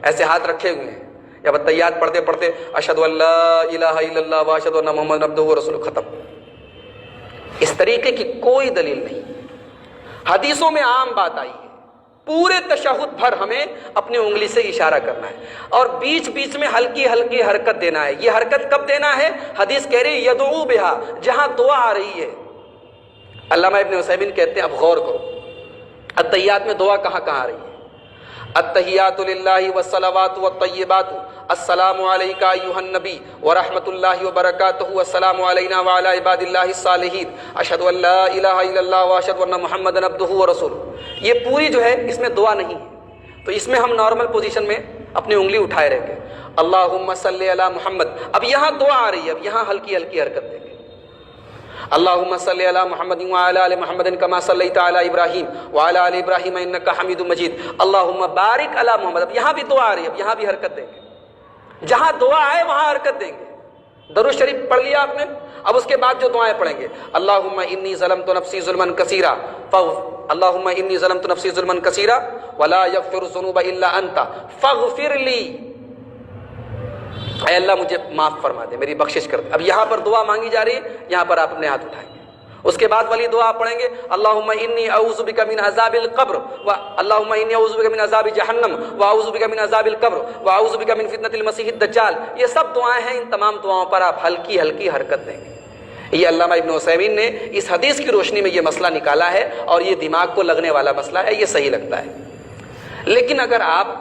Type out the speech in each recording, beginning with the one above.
ایسے ہاتھ رکھے ہوئے ہیں، یا تحیات پڑھتے پڑھتے اشہد ان لا الہ الا اللہ و اشہد ان محمد عبدہ و رسولہ، ختم۔ اس طریقے کی کوئی دلیل نہیں۔ حدیثوں میں عام بات آئی ہے، پورے تشہد بھر ہمیں اپنی انگلی سے اشارہ کرنا ہے، اور بیچ بیچ میں ہلکی ہلکی حرکت دینا ہے۔ یہ حرکت کب دینا ہے؟ حدیث کہہ رہی ہے یدعو بہا، جہاں دعا آ رہی ہے۔ علامہ ابن عثیمین کہتے ہیں اب غور کرو، التحیات میں دعا کہاں کہاں آ رہی ہے؟ التحیات للہ والصلوات والطیبات، السلام علیک ایھا النبی ورحمۃ اللہ وبرکاتہ، السلام علینا وعلی عباد اللہ الصالحین، اشہد ان لا الہ الا اللہ واشہد ان محمدا عبدہ ورسولہ۔ یہ پوری جو ہے اس میں دعا نہیں ہے، تو اس میں ہم نارمل پوزیشن میں اپنی انگلی اٹھائے رہیں گے، اللہم صلی علی محمد۔ اب یہاں دعا آ رہی ہے، اب یہاں ہلکی ہلکی حرکت دیں گے، اللہم صلی علی محمد وعلی آل محمد کما صلیت علی ابراہیم وعلی آل ابراہیم انک حمید مجید، اللہم بارک علی محمد۔ اب یہاں بھی دعا آ رہی ہے، اب یہاں بھی حرکت دیں گے، جہاں دعا آئے وہاں حرکت دیں گے۔ درود شریف پڑھ لیا آپ نے، اب اس کے بعد جو دعائیں پڑھیں گے، اللہم انی ظلمت نفسی ظلما کثیرا، اللہم انی ظلمت نفسی ظلما کثیرا ولا یغفر الذنوب الا انت فاغفر لی، اے اللہ مجھے معاف فرما دے، میری بخشش کر دے۔ اب یہاں پر دعا مانگی جا رہی ہے، یہاں پر آپ اپنے ہاتھ اٹھائیں گے۔ اس کے بعد والی دعا پڑھیں گے، اللہم انی اعوذ بک من عذاب القبر، اللہم انی اعوذ بک من عذاب جہنم واعوذ بک من عذاب القبر واعوذ بک من فتنۃ المسیح الدجال۔ یہ سب دعائیں ہیں، ان تمام دعاؤں پر آپ ہلکی ہلکی حرکت دیں گے۔ یہ علامہ ابن عثیمین نے اس حدیث کی روشنی میں یہ مسئلہ نکالا ہے، اور یہ دماغ کو لگنے والا مسئلہ ہے، یہ صحیح لگتا ہے۔ لیکن اگر آپ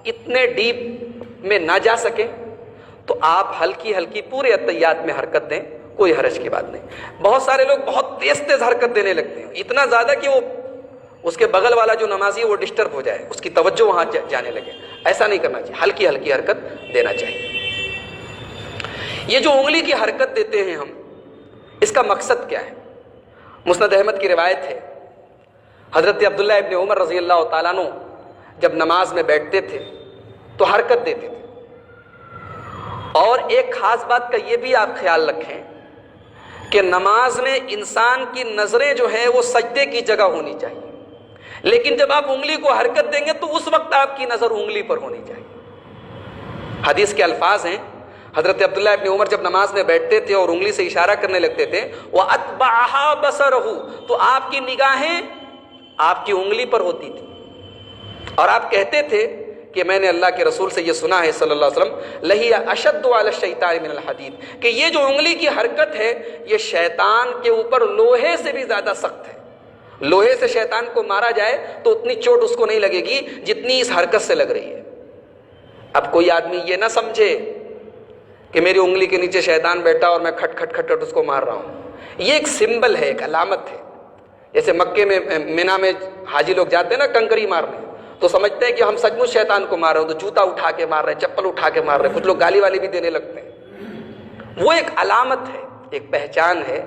اتنے ڈیپ میں نہ جا سکیں تو آپ ہلکی ہلکی پورے التحیات میں حرکت دیں، کوئی حرج کی بات نہیں۔ بہت سارے لوگ بہت تیز تیز حرکت دینے لگتے ہیں، اتنا زیادہ کہ وہ اس کے بغل والا جو نمازی ہے وہ ڈسٹرب ہو جائے، اس کی توجہ وہاں جانے لگے۔ ایسا نہیں کرنا چاہیے، ہلکی ہلکی حرکت دینا چاہیے۔ یہ جو انگلی کی حرکت دیتے ہیں ہم، اس کا مقصد کیا ہے؟ مسند احمد کی روایت ہے، حضرت عبداللہ ابن عمر رضی اللہ تعالیٰ عنہ جب نماز میں بیٹھتے تھے تو حرکت دیتے تھے۔ اور ایک خاص بات کا یہ بھی آپ خیال رکھیں کہ نماز میں انسان کی نظریں جو ہیں وہ سجدے کی جگہ ہونی چاہیے، لیکن جب آپ انگلی کو حرکت دیں گے تو اس وقت آپ کی نظر انگلی پر ہونی چاہیے۔ حدیث کے الفاظ ہیں، حضرت عبداللہ ابن عمر جب نماز میں بیٹھتے تھے اور انگلی سے اشارہ کرنے لگتے تھے، وَأَتْبَعَهَا بَصَرَهُ، تو آپ کی نگاہیں آپ کی انگلی پر ہوتی تھی، اور آپ کہتے تھے کہ میں نے اللہ کے رسول سے یہ سنا ہے صلی اللہ علیہ وسلم، لہی اشد علی الشیطان من الحدید، کہ یہ جو انگلی کی حرکت ہے یہ شیطان کے اوپر لوہے سے بھی زیادہ سخت ہے۔ لوہے سے شیطان کو مارا جائے تو اتنی چوٹ اس کو نہیں لگے گی جتنی اس حرکت سے لگ رہی ہے۔ اب کوئی آدمی یہ نہ سمجھے کہ میری انگلی کے نیچے شیطان بیٹھا اور میں کھٹ کھٹ کھٹ اس کو مار رہا ہوں۔ یہ ایک سمبل ہے، ایک علامت ہے۔ جیسے مکے میں مینا میں حاجی لوگ جاتے ہیں نا کنکری مارنے، تو سمجھتے ہیں کہ ہم سچ مچ شیطان کو مار رہے ہیں، تو جوتا اٹھا کے مار رہے ہیں، چپل اٹھا کے مار رہے ہیں، کچھ لوگ گالی والی بھی دینے لگتے ہیں۔ وہ ایک علامت ہے، ایک پہچان ہے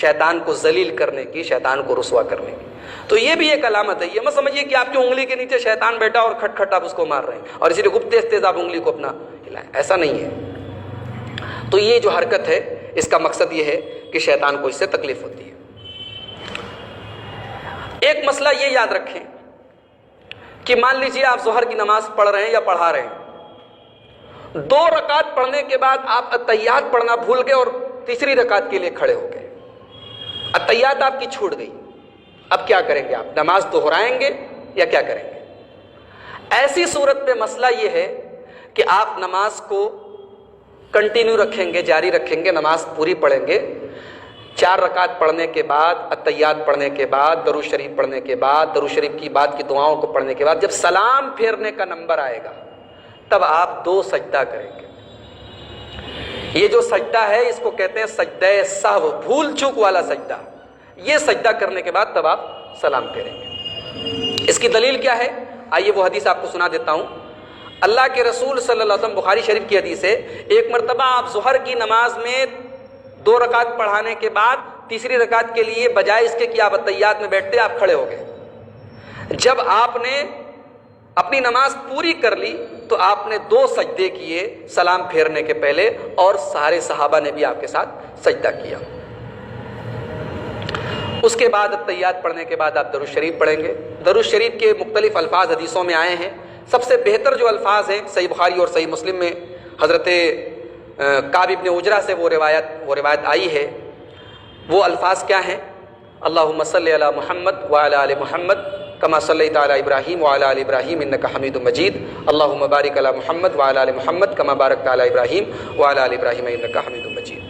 شیطان کو ذلیل کرنے کی، شیطان کو رسوا کرنے کی۔ تو یہ بھی ایک علامت ہے۔ یہ مت سمجھیے کہ آپ کی انگلی کے نیچے شیطان بیٹھا اور کھٹ کھٹ آپ اس کو مار رہے ہیں اور اسی لیے گپ تیز تیز آپ انگلی کو اپنا ہلائیں، ایسا نہیں ہے۔ تو یہ جو حرکت ہے اس کا مقصد یہ ہے کہ شیطان کو اس سے تکلیف ہوتی ہے۔ ایک مسئلہ یہ یاد رکھیں کہ مان لیجیے آپ ظہر کی نماز پڑھ رہے ہیں یا پڑھا رہے ہیں، 2 رکعت پڑھنے کے بعد آپ التحیات پڑھنا بھول گئے اور تیسری رکعت کے لیے کھڑے ہو گئے، التحیات آپ کی چھوٹ گئی، اب کیا کریں گے؟ آپ نماز دوہرائیں گے یا کیا کریں گے؟ ایسی صورت میں مسئلہ یہ ہے کہ آپ نماز کو کنٹینیو رکھیں گے، جاری رکھیں گے، نماز پوری پڑھیں گے۔ 4 رکعت پڑھنے کے بعد، التحیات پڑھنے کے بعد، درود شریف پڑھنے کے بعد، درود شریف کی بعد کی دعاؤں کو پڑھنے کے بعد جب سلام پھیرنے کا نمبر آئے گا تب آپ 2 سجدہ کریں گے۔ یہ جو سجدہ ہے اس کو کہتے ہیں سجدہ سہو، بھول چوک والا سجدہ۔ یہ سجدہ کرنے کے بعد تب آپ سلام پھیریں گے۔ اس کی دلیل کیا ہے؟ آئیے وہ حدیث آپ کو سنا دیتا ہوں۔ اللہ کے رسول صلی اللہ علیہ وسلم، بخاری شریف کی حدیث ہے، ایک مرتبہ آپ ظہر کی نماز میں 2 رکعت پڑھانے کے بعد تیسری رکعت کے لیے بجائے اس کے کہ آپ التحیات میں بیٹھتے آپ کھڑے ہو گئے۔ جب آپ نے اپنی نماز پوری کر لی تو آپ نے 2 سجدے کیے سلام پھیرنے کے پہلے، اور سارے صحابہ نے بھی آپ کے ساتھ سجدہ کیا۔ اس کے بعد التحیات پڑھنے کے بعد آپ درود شریف پڑھیں گے۔ درود شریف کے مختلف الفاظ حدیثوں میں آئے ہیں، سب سے بہتر جو الفاظ ہیں صحیح بخاری اور صحیح مسلم میں حضرت کعب ابن عجرہ سے وہ روایت آئی ہے، وہ الفاظ کیا ہیں؟ اللہم صلی علی محمد وعلی آل محمد کما صلیت علی ابراہیم وعلی آل ابراہیم انک حمید مجید، اللہم بارک علی محمد وعلی آل محمد کما بارکت علی ابراہیم وعلی آل ابراہیم انک حمید مجید۔